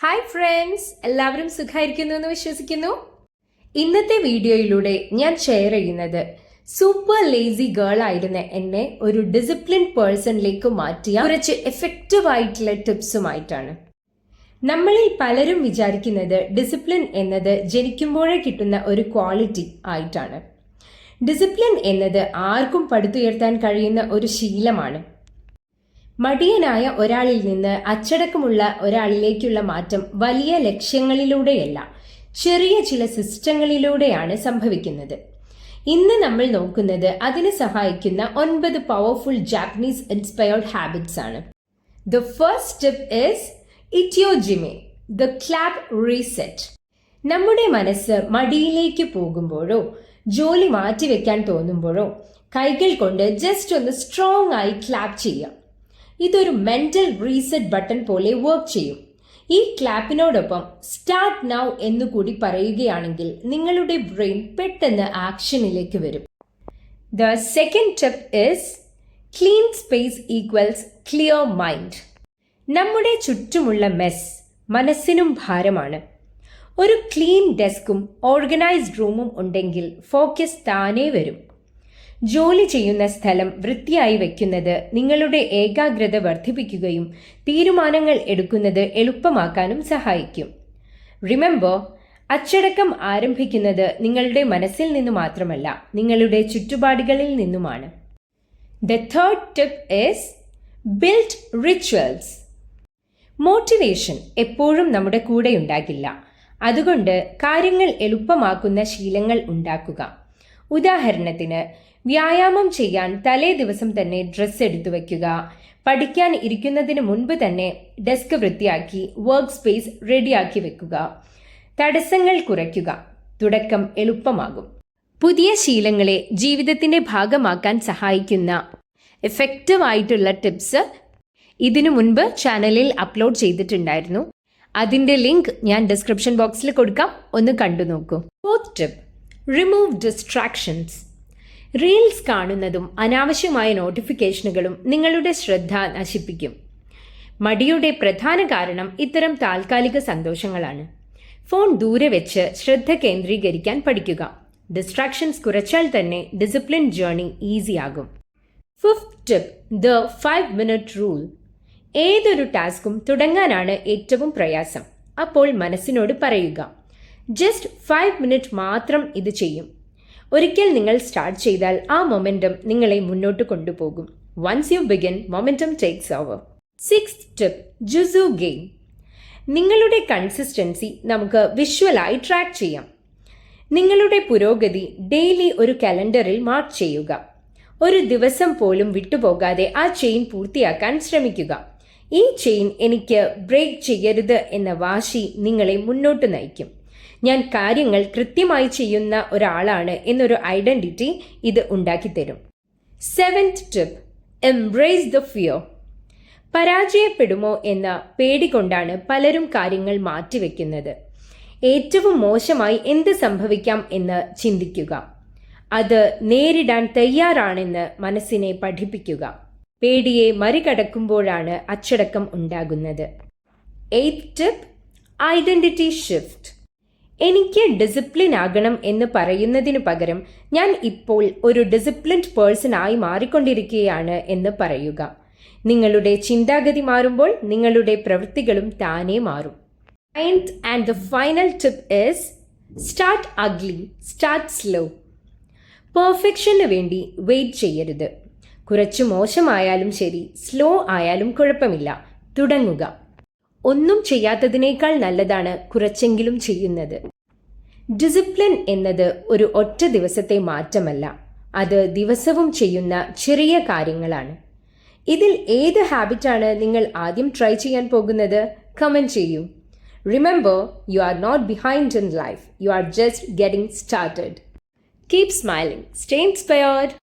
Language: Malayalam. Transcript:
ഹായ് ഫ്രണ്ട്സ്, എല്ലാവരും സുഖമായിരിക്കുന്നു എന്ന് വിശ്വസിക്കുന്നു. ഇന്നത്തെ വീഡിയോയിലൂടെ ഞാൻ ഷെയർ ചെയ്യുന്നത് സൂപ്പർ ലേസി ഗേൾ ആയിരുന്ന എന്നെ ഒരു ഡിസിപ്ലിൻ പേഴ്സണിലേക്ക് മാറ്റിയ കുറച്ച് എഫക്റ്റീവ് ആയിട്ടുള്ള ടിപ്സുമായിട്ടാണ്. നമ്മളിൽ പലരും വിചാരിക്കുന്നത് ഡിസിപ്ലിൻ എന്നത് ജനിക്കുമ്പോഴേ കിട്ടുന്ന ഒരു ക്വാളിറ്റി ആയിട്ടാണ്. ഡിസിപ്ലിൻ എന്നത് ആർക്കും പടുത്തുയർത്താൻ കഴിയുന്ന ഒരു ശീലമാണ്. മടിയനായ ഒരാളിൽ നിന്ന് അച്ചടക്കമുള്ള ഒരാളിലേക്കുള്ള മാറ്റം വലിയ ലക്ഷ്യങ്ങളിലൂടെയല്ല, ചെറിയ ചില സിസ്റ്റങ്ങളിലൂടെയാണ് സംഭവിക്കുന്നത്. ഇന്ന് നമ്മൾ നോക്കുന്നത് അതിന് സഹായിക്കുന്ന 9 പവർഫുൾ ജാപ്പനീസ് ഇൻസ്പയർഡ് ഹാബിറ്റ്സ് ആണ്. ദ ഫസ്റ്റ് ടിപ്പ് ഈസ് ഇറ്റിയോജിമെ, ദ ക്ലാപ്പ് റീസെറ്റ്. നമ്മുടെ മനസ്സ് മടിയിലേക്ക് പോകുമ്പോഴോ ജോലി മാറ്റിവെക്കാൻ തോന്നുമ്പോഴോ കൈകൾ കൊണ്ട് ജസ്റ്റ് ഒന്ന് സ്ട്രോങ് ആയി ക്ലാപ്പ് ചെയ്യാം. ഇതൊരു മെന്റൽ റീസെറ്റ് ബട്ടൺ പോലെ വർക്ക് ചെയ്യും. ഈ ക്ലാപ്പിനോടൊപ്പം സ്റ്റാർട്ട് നൗ എന്നുകൂടി പറയുകയാണെങ്കിൽ നിങ്ങളുടെ ബ്രെയിൻ പെട്ടെന്ന് ആക്ഷനിലേക്ക് വരും. The second tip is clean space equals clear mind. നമ്മുടെ ചുറ്റുമുള്ള മെസ് മനസ്സിനും ഭാരമാണ്. ഒരു ക്ലീൻ ഡെസ്കും ഓർഗനൈസ്ഡ് റൂമും ഉണ്ടെങ്കിൽ ഫോക്കസ് താനേ വരും. ജോലി ചെയ്യുന്ന സ്ഥലം വൃത്തിയായി വയ്ക്കുന്നത് നിങ്ങളുടെ ഏകാഗ്രത വർദ്ധിപ്പിക്കുകയും തീരുമാനങ്ങൾ എടുക്കുന്നത് എളുപ്പമാക്കാനും സഹായിക്കും. റിമെമ്പർ, അച്ചടക്കം ആരംഭിക്കുന്നത് നിങ്ങളുടെ മനസ്സിൽ നിന്ന് മാത്രമല്ല, നിങ്ങളുടെ ചുറ്റുപാടുകളിൽ നിന്നുമാണ്. The third tip is build rituals. Motivation എപ്പോഴും നമ്മുടെ കൂടെയുണ്ടാകില്ല. അതുകൊണ്ട് കാര്യങ്ങൾ എളുപ്പമാക്കുന്ന ശീലങ്ങൾ ഉണ്ടാക്കുക. ഉദാഹരണത്തിന്, വ്യായാമം ചെയ്യാൻ തലേ ദിവസം തന്നെ ഡ്രസ്സ് എടുത്തു വയ്ക്കുക. പഠിക്കാൻ ഇരിക്കുന്നതിന് മുൻപ് തന്നെ ഡെസ്ക് വൃത്തിയാക്കി വർക്ക് സ്പേസ് റെഡിയാക്കി വെക്കുക. തടസ്സങ്ങൾ കുറയ്ക്കുക. തുടക്കം എളുപ്പമാകും. പുതിയ ശീലങ്ങളെ ജീവിതത്തിന്റെ ഭാഗമാക്കാൻ സഹായിക്കുന്ന എഫക്റ്റീവ് ആയിട്ടുള്ള ടിപ്സ് ഇതിനു മുൻപ് ചാനലിൽ അപ്ലോഡ് ചെയ്തിട്ടുണ്ടായിരുന്നു. അതിന്റെ ലിങ്ക് ഞാൻ ഡിസ്ക്രിപ്ഷൻ ബോക്സിൽ കൊടുക്കാം, ഒന്ന് കണ്ടു നോക്കൂ. Fourth tip, remove distractions. Reels കാണുന്നതും അനാവശ്യമായ നോട്ടിഫിക്കേഷനുകളും നിങ്ങളുടെ ശ്രദ്ധ നശിപ്പിക്കും. മടിയുടെ പ്രധാന കാരണം ഇത്തരം താൽക്കാലിക സന്തോഷങ്ങളാണ്. ഫോൺ ദൂരെ വെച്ച് ശ്രദ്ധ കേന്ദ്രീകരിക്കാൻ പഠിക്കുക. ഡിസ്ട്രാക്ഷൻസ് കുറച്ചാൽ തന്നെ ഡിസിപ്ലിൻ ജേർണി ഈസിയാകും. Fifth tip, the 5 minute rule. ഏതൊരു ടാസ്കും തുടങ്ങാനാണ് ഏറ്റവും പ്രയാസം. അപ്പോൾ മനസ്സിനോട് പറയുക, ജസ്റ്റ് 5 മിനിറ്റ് മാത്രം ഇത് ചെയ്യും. ഒരിക്കൽ നിങ്ങൾ സ്റ്റാർട്ട് ചെയ്താൽ ആ മൊമെന്റം നിങ്ങളെ മുന്നോട്ട് കൊണ്ടുപോകും. Once you begin, momentum takes over. Sixth tip, juzu game. നിങ്ങളുടെ കൺസിസ്റ്റൻസി നമുക്ക് വിഷ്വലായി ട്രാക്ക് ചെയ്യാം. നിങ്ങളുടെ പുരോഗതി ഡെയിലി ഒരു കലണ്ടറിൽ മാർക്ക് ചെയ്യുക. ഒരു ദിവസം പോലും വിട്ടുപോകാതെ ആ ചെയിൻ പൂർത്തിയാക്കാൻ ശ്രമിക്കുക. ഈ ചെയിൻ എനിക്ക് ബ്രേക്ക് ചെയ്യരുത് എന്ന വാശി നിങ്ങളെ മുന്നോട്ട് നയിക്കും. ഞാൻ കാര്യങ്ങൾ കൃത്യമായി ചെയ്യുന്ന ഒരാളാണ് എന്നൊരു ഐഡന്റിറ്റി ഇത് ഉണ്ടാക്കിത്തരും. Seventh tip, embrace the fear. പരാജയപ്പെടുമോ എന്ന പേടി കൊണ്ടാണ് പലരും കാര്യങ്ങൾ മാറ്റിവെക്കുന്നത്. ഏറ്റവും മോശമായി എന്ത് സംഭവിക്കാം എന്ന് ചിന്തിക്കുക. അത് നേരിടാൻ തയ്യാറാണെന്ന് മനസ്സിനെ പഠിപ്പിക്കുക. പേടിയെ മറികടക്കുമ്പോഴാണ് അച്ചടക്കം ഉണ്ടാകുന്നത്. Eighth tip, identity shift. എനിക്ക് ഡിസിപ്ലിൻ ആകണം എന്ന് പറയുന്നതിനു പകരം ഞാൻ ഇപ്പോൾ ഒരു ഡിസിപ്ലിൻഡ് പേഴ്സൺ ആയി മാറിക്കൊണ്ടിരിക്കുകയാണ് എന്ന് പറയുക. നിങ്ങളുടെ ചിന്താഗതി മാറുമ്പോൾ നിങ്ങളുടെ പ്രവൃത്തികളും താനേ മാറും. Ninth and the final tip is start ugly, start slow. Perfection വേണ്ടി വെയിറ്റ് ചെയ്യരുത്. കുറച്ച് മോശമായാലും ശരി, സ്ലോ ആയാലും കുഴപ്പമില്ല, തുടങ്ങുക. ഒന്നും ചെയ്യാത്തതിനേക്കാൾ നല്ലതാണ് കുറച്ചെങ്കിലും ചെയ്യുന്നത്. ഡിസിപ്ലിൻ എന്നത് ഒരു ഒറ്റ ദിവസത്തെ മാറ്റമല്ല, അത് ദിവസവും ചെയ്യുന്ന ചെറിയ കാര്യങ്ങളാണ്. ഇതിൽ ഏത് ഹാബിറ്റാണ് നിങ്ങൾ ആദ്യം ട്രൈ ചെയ്യാൻ പോകുന്നത്? കമന്റ് ചെയ്യൂ. Remember, you are not behind in life, you are just getting started. Keep smiling, stay inspired.